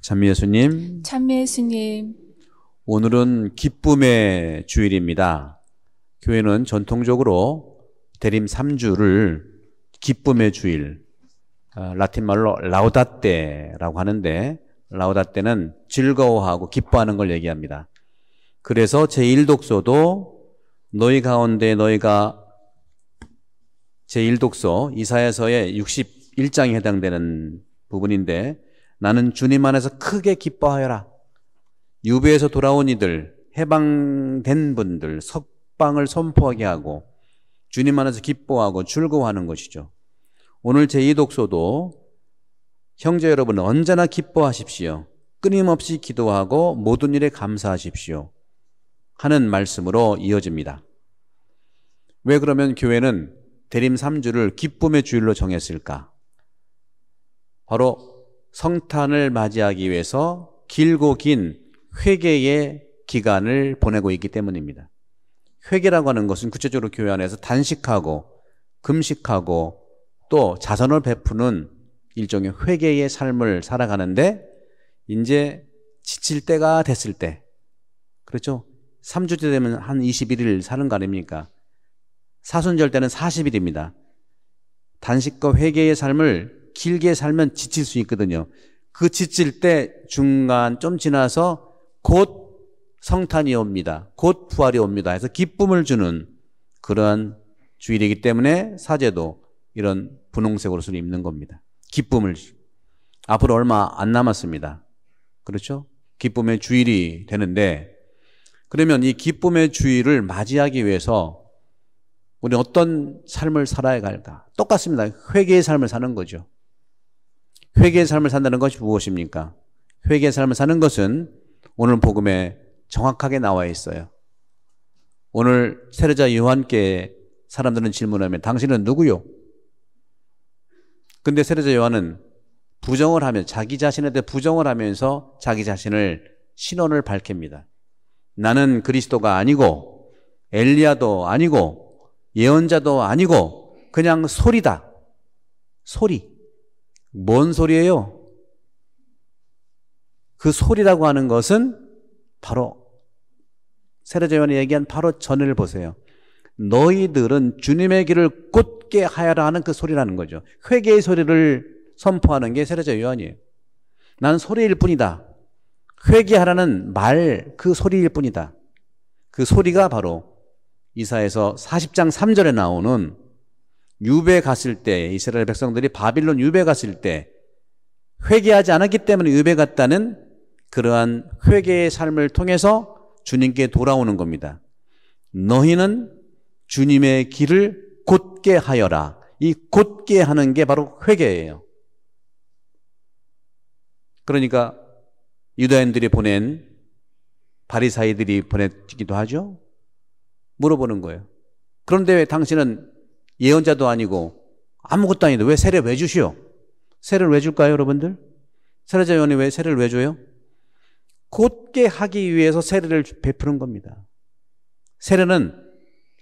찬미 예수님, 찬미 예수님, 오늘은 기쁨의 주일입니다. 교회는 전통적으로 대림 3주를 기쁨의 주일, 라틴 말로 라우다떼라고 하는데, 라우다떼는 즐거워하고 기뻐하는 걸 얘기합니다. 그래서 제1독서도 너희 가운데 너희가 제1독서 이사야서의 61장에 해당되는 부분인데, 나는 주님 안에서 크게 기뻐하여라. 유배에서 돌아온 이들, 해방된 분들, 석방을 선포하게 하고 주님 안에서 기뻐하고 즐거워하는 것이죠. 오늘 제2독서도 형제 여러분 언제나 기뻐하십시오. 끊임없이 기도하고 모든 일에 감사하십시오. 하는 말씀으로 이어집니다. 왜 그러면 교회는 대림 3주를 기쁨의 주일로 정했을까? 바로 성탄을 맞이하기 위해서 길고 긴 회개의 기간을 보내고 있기 때문입니다. 회개라고 하는 것은 구체적으로 교회 안에서 단식하고 금식하고 또 자선을 베푸는 일종의 회개의 삶을 살아가는데, 이제 지칠 때가 됐을 때, 그렇죠? 3주째 되면 한 21일 사는 거 아닙니까? 사순절 때는 40일입니다. 단식과 회개의 삶을 길게 살면 지칠 수 있거든요. 그 지칠 때 중간 좀 지나서 곧 성탄이 옵니다. 곧 부활이 옵니다. 해서 기쁨을 주는 그러한 주일이기 때문에 사제도 이런 분홍색 옷을 입는 겁니다. 기쁨을. 앞으로 얼마 안 남았습니다. 그렇죠? 기쁨의 주일이 되는데, 그러면 이 기쁨의 주일을 맞이하기 위해서 우리 어떤 삶을 살아야 할까? 똑같습니다. 회개의 삶을 사는 거죠. 회개의 삶을 산다는 것이 무엇입니까? 회개의 삶을 사는 것은 오늘 복음에 정확하게 나와 있어요. 오늘 세례자 요한께 사람들은 질문하면 당신은 누구요? 근데 세례자 요한은 부정을 하면, 자기 자신에 대해 부정을 하면서 자기 자신을 신원을 밝힙니다. 나는 그리스도가 아니고 엘리야도 아니고 예언자도 아니고 그냥 소리다. 소리. 뭔 소리예요? 그 소리라고 하는 것은 바로 세례자 요한이 얘기한 바로 전을 보세요. 너희들은 주님의 길을 곧게 하여라 하는 그 소리라는 거죠. 회개의 소리를 선포하는 게 세례자 요한이에요. 난 소리일 뿐이다. 회개하라는 말, 그 소리일 뿐이다. 그 소리가 바로 이사야서 40장 3절에 나오는 유배 갔을 때, 이스라엘 백성들이 바빌론 유배 갔을 때 회개하지 않았기 때문에 유배 갔다는 그러한 회개의 삶을 통해서 주님께 돌아오는 겁니다. 너희는 주님의 길을 곧게 하여라. 이 곧게 하는 게 바로 회개예요. 그러니까 유다인들이 보낸, 바리사이들이 보냈기도 하죠. 물어보는 거예요. 그런데 왜 당신은 예언자도 아니고 아무것도 아닌데 왜 세례 왜 주시오? 세례를 왜 줄까요, 여러분들? 세례자 요한이 왜 세례를 왜 줘요? 곧게 하기 위해서 세례를 베푸는 겁니다. 세례는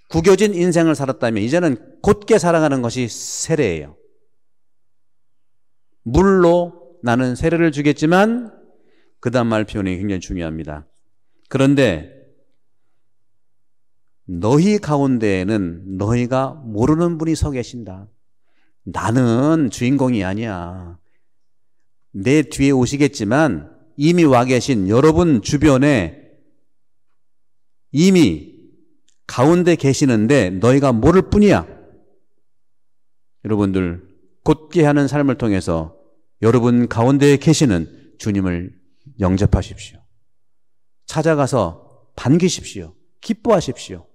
구겨진 인생을 살았다면 이제는 곧게 살아가는 것이 세례예요. 물로 나는 세례를 주겠지만, 그 다음 말 표현이 굉장히 중요합니다. 그런데 너희 가운데에는 너희가 모르는 분이 서 계신다. 나는 주인공이 아니야. 내 뒤에 오시겠지만 이미 와 계신 여러분 주변에 이미 가운데 계시는데 너희가 모를 뿐이야. 여러분들 곧게 하는 삶을 통해서 여러분 가운데에 계시는 주님을 영접하십시오. 찾아가서 반기십시오. 기뻐하십시오.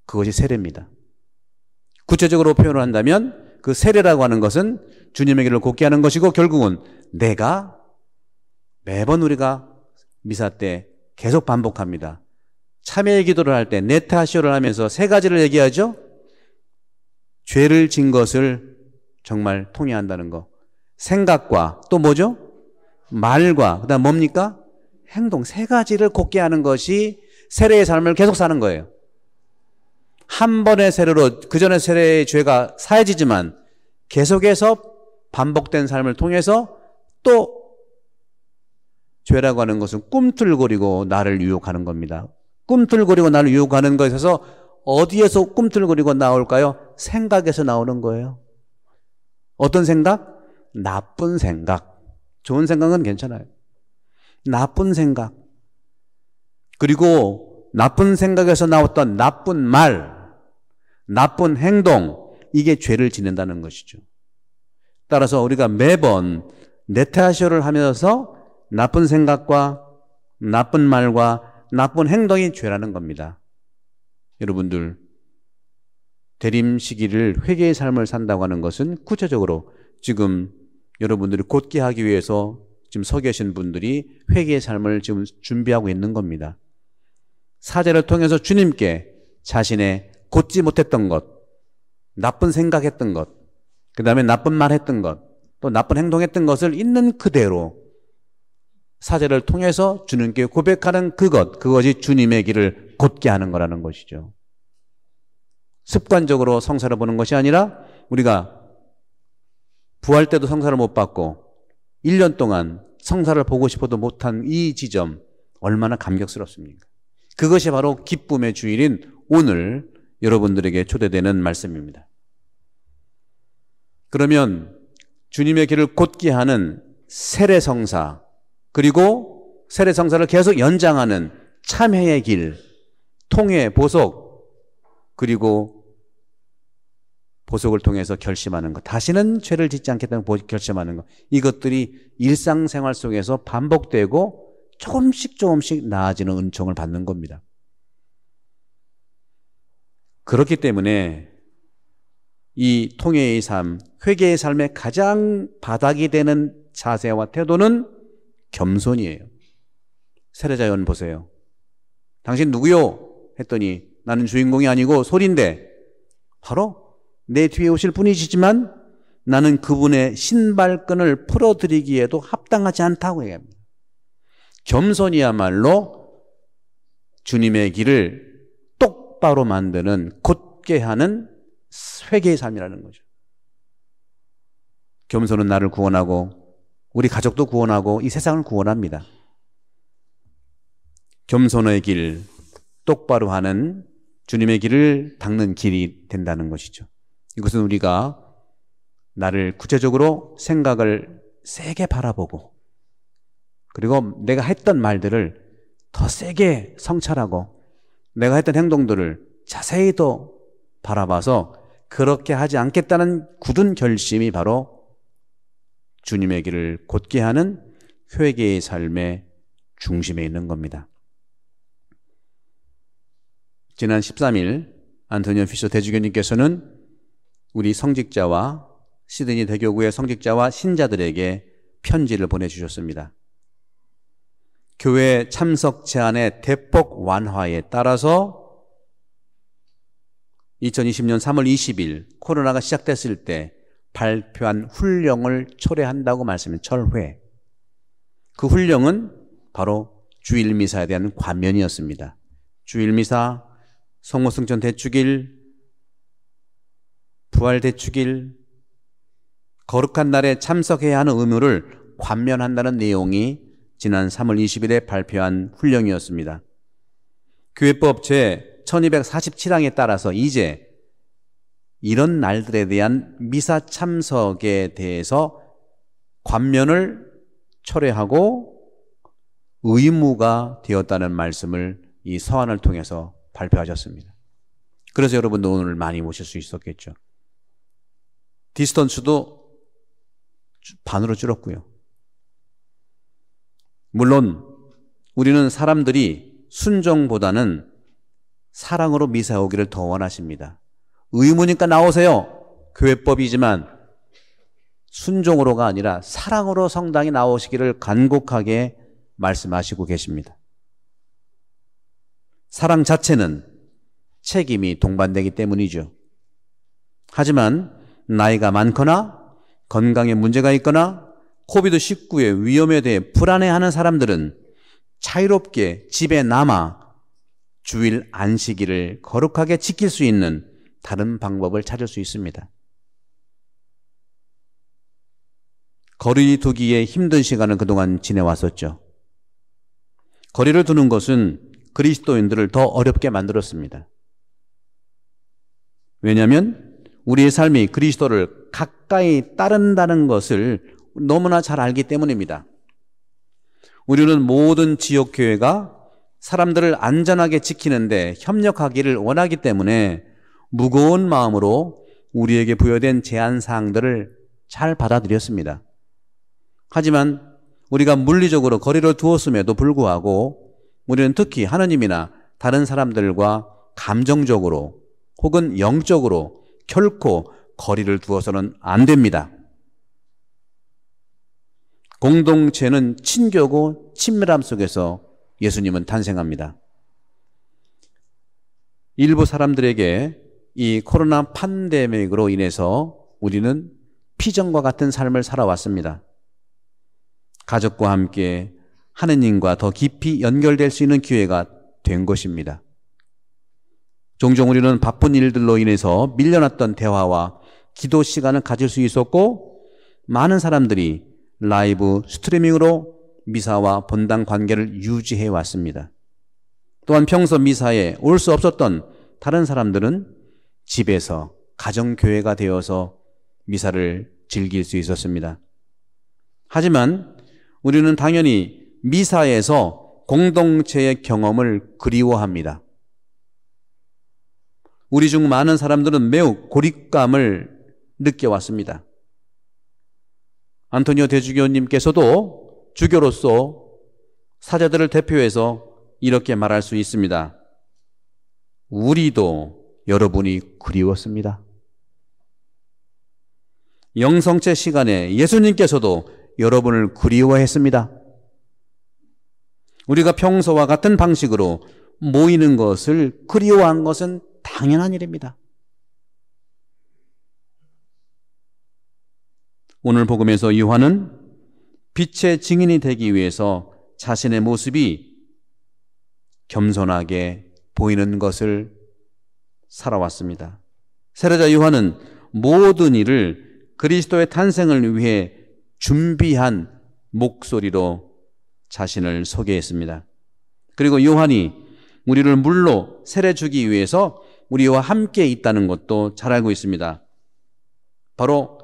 그것이 세례입니다. 구체적으로 표현을 한다면 그 세례라고 하는 것은 주님의 길을 곧게 하는 것이고, 결국은 내가 매번 우리가 미사 때 계속 반복합니다. 참회의 기도를 할 때 네타시오를 하면서 세 가지를 얘기하죠. 죄를 진 것을 정말 통회한다는 거. 생각과 또 뭐죠? 말과 그다음 뭡니까? 행동. 세 가지를 곧게 하는 것이 세례의 삶을 계속 사는 거예요. 한 번의 세례로 그전의 세례의 죄가 사해지지만 계속해서 반복된 삶을 통해서 또 죄라고 하는 것은 꿈틀거리고 나를 유혹하는 겁니다. 꿈틀거리고 나를 유혹하는 것에서 어디에서 꿈틀거리고 나올까요? 생각에서 나오는 거예요. 어떤 생각? 나쁜 생각. 좋은 생각은 괜찮아요. 나쁜 생각. 그리고 나쁜 생각에서 나왔던 나쁜 말, 나쁜 행동, 이게 죄를 짓는다는 것이죠. 따라서 우리가 매번 메타쇼를 하면서 나쁜 생각과 나쁜 말과 나쁜 행동이 죄라는 겁니다. 여러분들, 대림 시기를 회개의 삶을 산다고 하는 것은 구체적으로 지금 여러분들이 곧게 하기 위해서 지금 서 계신 분들이 회개의 삶을 지금 준비하고 있는 겁니다. 사제를 통해서 주님께 자신의 곧지 못했던 것, 나쁜 생각했던 것, 그 다음에 나쁜 말 했던 것, 또 나쁜 행동했던 것을 있는 그대로 사제를 통해서 주님께 고백하는 그것이 주님의 길을 곧게 하는 거라는 것이죠. 습관적으로 성사를 보는 것이 아니라 우리가 부활 때도 성사를 못 받고 1년 동안 성사를 보고 싶어도 못한 이 지점, 얼마나 감격스럽습니까? 그것이 바로 기쁨의 주일인 오늘 여러분들에게 초대되는 말씀입니다. 그러면 주님의 길을 곧게 하는 세례성사, 그리고 세례성사를 계속 연장하는 참회의 길, 통회, 보석, 그리고 보석을 통해서 결심하는 것, 다시는 죄를 짓지 않겠다는 결심하는 것, 이것들이 일상생활 속에서 반복되고 조금씩 나아지는 은총을 받는 겁니다. 그렇기 때문에 이 통회의 삶, 회개의 삶의 가장 바닥이 되는 자세와 태도는 겸손이에요. 세례자연 보세요. 당신 누구요? 했더니 나는 주인공이 아니고 솔인데 바로 내 뒤에 오실 분이시지만 나는 그분의 신발끈을 풀어드리기에도 합당하지 않다고 얘기합니다. 겸손이야말로 주님의 길을 똑바로 만드는, 곧게 하는 회개의 삶이라는 거죠. 겸손은 나를 구원하고 우리 가족도 구원하고 이 세상을 구원합니다. 겸손의 길, 똑바로 하는 주님의 길을 닦는 길이 된다는 것이죠. 이것은 우리가 나를 구체적으로 생각을 세게 바라보고 그리고 내가 했던 말들을 더 세게 성찰하고 내가 했던 행동들을 자세히 더 바라봐서 그렇게 하지 않겠다는 굳은 결심이 바로 주님의 길을 곧게 하는 회개의 삶의 중심에 있는 겁니다. 지난 13일 안토니오 피셔 대주교님께서는 우리 성직자와 시드니 대교구의 성직자와 신자들에게 편지를 보내주셨습니다. 교회 참석 제한의 대폭 완화에 따라서 2020년 3월 20일 코로나가 시작됐을 때 발표한 훈령을 철회한다고 말씀해 철회. 그 훈령은 바로 주일미사에 대한 관면이었습니다. 주일미사, 성모승천 대축일, 부활 대축일, 거룩한 날에 참석해야 하는 의무를 관면한다는 내용이 지난 3월 20일에 발표한 훈령이었습니다. 교회법 제 1247항에 따라서 이제 이런 날들에 대한 미사 참석에 대해서 관면을 철회하고 의무가 되었다는 말씀을 이 서한을 통해서 발표하셨습니다. 그래서 여러분도 오늘 많이 모실 수 있었겠죠. 디스턴스도 반으로 줄었고요. 물론 우리는 사람들이 순종보다는 사랑으로 미사에 오기를 더 원하십니다. 의무니까 나오세요. 교회법이지만 순종으로가 아니라 사랑으로 성당에 나오시기를 간곡하게 말씀하시고 계십니다. 사랑 자체는 책임이 동반되기 때문이죠. 하지만 나이가 많거나 건강에 문제가 있거나 코비드19의 위험에 대해 불안해하는 사람들은 자유롭게 집에 남아 주일 안식일을 거룩하게 지킬 수 있는 다른 방법을 찾을 수 있습니다. 거리 두기에 힘든 시간을 그동안 지내왔었죠. 거리를 두는 것은 그리스도인들을 더 어렵게 만들었습니다. 왜냐하면 우리의 삶이 그리스도를 가까이 따른다는 것을 너무나 잘 알기 때문입니다. 우리는 모든 지역교회가 사람들을 안전하게 지키는데 협력하기를 원하기 때문에 무거운 마음으로 우리에게 부여된 제한사항들을 잘 받아들였습니다. 하지만 우리가 물리적으로 거리를 두었음에도 불구하고 우리는 특히 하느님이나 다른 사람들과 감정적으로 혹은 영적으로 결코 거리를 두어서는 안 됩니다. 공동체는 친교고 친밀함 속에서 예수님은 탄생합니다. 일부 사람들에게 이 코로나 팬데믹으로 인해서 우리는 피정과 같은 삶을 살아왔습니다. 가족과 함께 하느님과 더 깊이 연결될 수 있는 기회가 된 것입니다. 종종 우리는 바쁜 일들로 인해서 밀려났던 대화와 기도 시간을 가질 수 있었고, 많은 사람들이 라이브 스트리밍으로 미사와 본당 관계를 유지해 왔습니다. 또한 평소 미사에 올 수 없었던 다른 사람들은 집에서 가정교회가 되어서 미사를 즐길 수 있었습니다. 하지만 우리는 당연히 미사에서 공동체의 경험을 그리워합니다. 우리 중 많은 사람들은 매우 고립감을 느껴왔습니다. 안토니오 대주교님께서도 주교로서 사제들을 대표해서 이렇게 말할 수 있습니다. 우리도 여러분이 그리웠습니다. 영성체 시간에 예수님께서도 여러분을 그리워했습니다. 우리가 평소와 같은 방식으로 모이는 것을 그리워한 것은 당연한 일입니다. 오늘 복음에서 요한은 빛의 증인이 되기 위해서 자신의 모습이 겸손하게 보이는 것을 살아왔습니다. 세례자 요한은 모든 일을 그리스도의 탄생을 위해 준비한 목소리로 자신을 소개했습니다. 그리고 요한이 우리를 물로 세례 주기 위해서 우리와 함께 있다는 것도 잘 알고 있습니다. 바로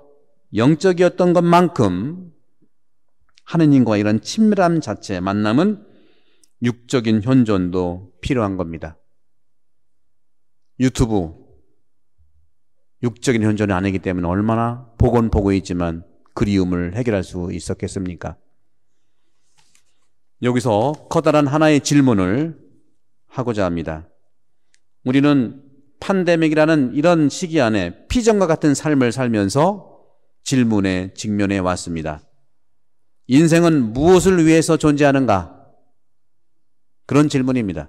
영적이었던 것만큼 하느님과 이런 친밀함 자체, 만남은 육적인 현존도 필요한 겁니다. 유튜브 육적인 현존이 아니기 때문에 얼마나 보곤 보고 있지만 그리움을 해결할 수 있었겠습니까? 여기서 커다란 하나의 질문을 하고자 합니다. 우리는 팬데믹이라는 이런 시기 안에 피정과 같은 삶을 살면서 질문에 직면해 왔습니다. 인생은 무엇을 위해서 존재하는가? 그런 질문입니다.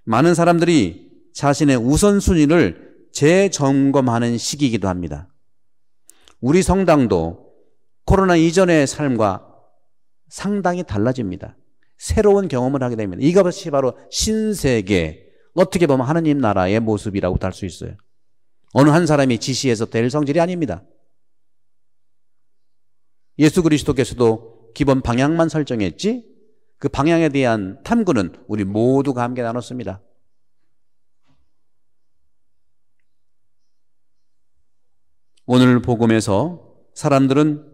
많은 사람들이 자신의 우선순위를 재점검하는 시기이기도 합니다. 우리 성당도 코로나 이전의 삶과 상당히 달라집니다. 새로운 경험을 하게 됩니다. 이것이 바로 신세계, 어떻게 보면 하느님 나라의 모습이라고 할 수 있어요. 어느 한 사람이 지시해서 될 성질이 아닙니다. 예수 그리스도께서도 기본 방향만 설정했지 그 방향에 대한 탐구는 우리 모두가 함께 나눴습니다. 오늘 복음에서 사람들은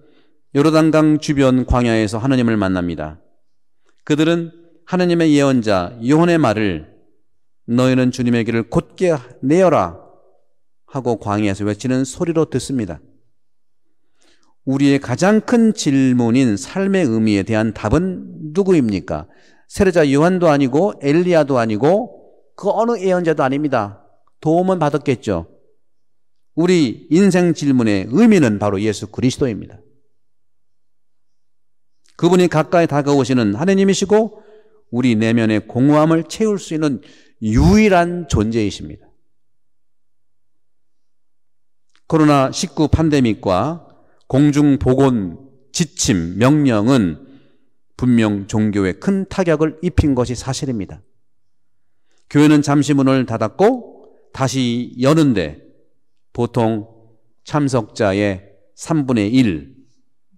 요르단강 주변 광야에서 하느님을 만납니다. 그들은 하느님의 예언자 요한의 말을 너희는 주님의 길을 곧게 내어라 하고 광야에서 외치는 소리로 듣습니다. 우리의 가장 큰 질문인 삶의 의미에 대한 답은 누구입니까? 세례자 요한도 아니고 엘리야도 아니고 그 어느 예언자도 아닙니다. 도움은 받았겠죠. 우리 인생 질문의 의미는 바로 예수 그리스도입니다. 그분이 가까이 다가오시는 하느님이시고 우리 내면의 공허함을 채울 수 있는 유일한 존재이십니다. 코로나19 팬데믹과 공중보건 지침, 명령은 분명 종교에 큰 타격을 입힌 것이 사실입니다. 교회는 잠시 문을 닫았고 다시 여는데 보통 참석자의 3분의 1,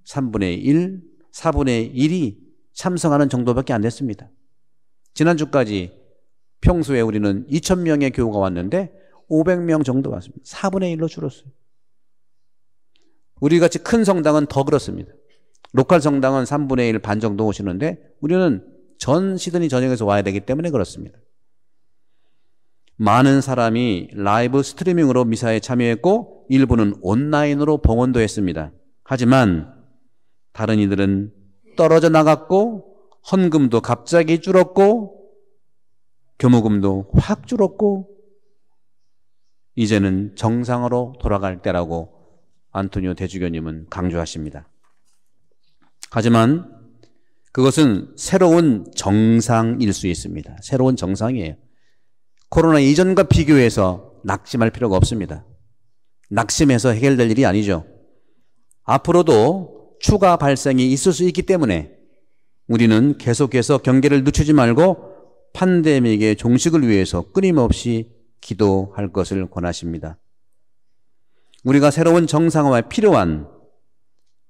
4분의 1이 참석하는 정도밖에 안 됐습니다. 지난주까지 평소에 우리는 2,000명의 교우가 왔는데 500명 정도 왔습니다. 4분의 1로 줄었어요. 우리같이 큰 성당은 더 그렇습니다. 로컬 성당은 3분의 1 반 정도 오시는데 우리는 전 시드니 전역에서 와야 되기 때문에 그렇습니다. 많은 사람이 라이브 스트리밍으로 미사에 참여했고 일부는 온라인으로 봉헌도 했습니다. 하지만 다른 이들은 떨어져 나갔고 헌금도 갑자기 줄었고 교무금도 확 줄었고 이제는 정상으로 돌아갈 때라고 안토니오 대주교님은 강조하십니다. 하지만 그것은 새로운 정상일 수 있습니다. 새로운 정상이에요. 코로나 이전과 비교해서 낙심할 필요가 없습니다. 낙심해서 해결될 일이 아니죠. 앞으로도 추가 발생이 있을 수 있기 때문에 우리는 계속해서 경계를 늦추지 말고 팬데믹의 종식을 위해서 끊임없이 기도할 것을 권하십니다. 우리가 새로운 정상화에 필요한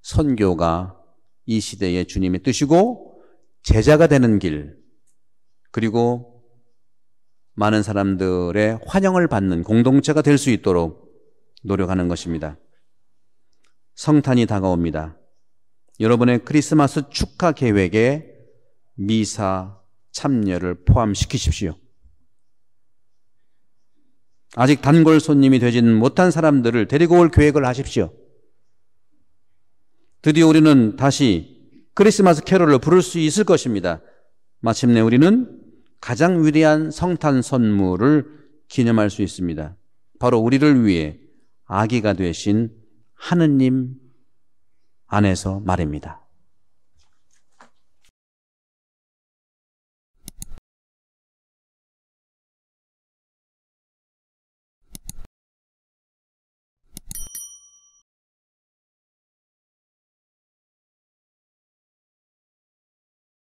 선교가 이 시대의 주님의 뜻이고 제자가 되는 길, 그리고 많은 사람들의 환영을 받는 공동체가 될 수 있도록 노력하는 것입니다. 성탄이 다가옵니다. 여러분의 크리스마스 축하 계획에 미사 참여를 포함시키십시오. 아직 단골 손님이 되지는 못한 사람들을 데리고 올 계획을 하십시오. 드디어 우리는 다시 크리스마스 캐롤을 부를 수 있을 것입니다. 마침내 우리는 가장 위대한 성탄 선물을 기념할 수 있습니다. 바로 우리를 위해 아기가 되신 하느님 안에서 말입니다.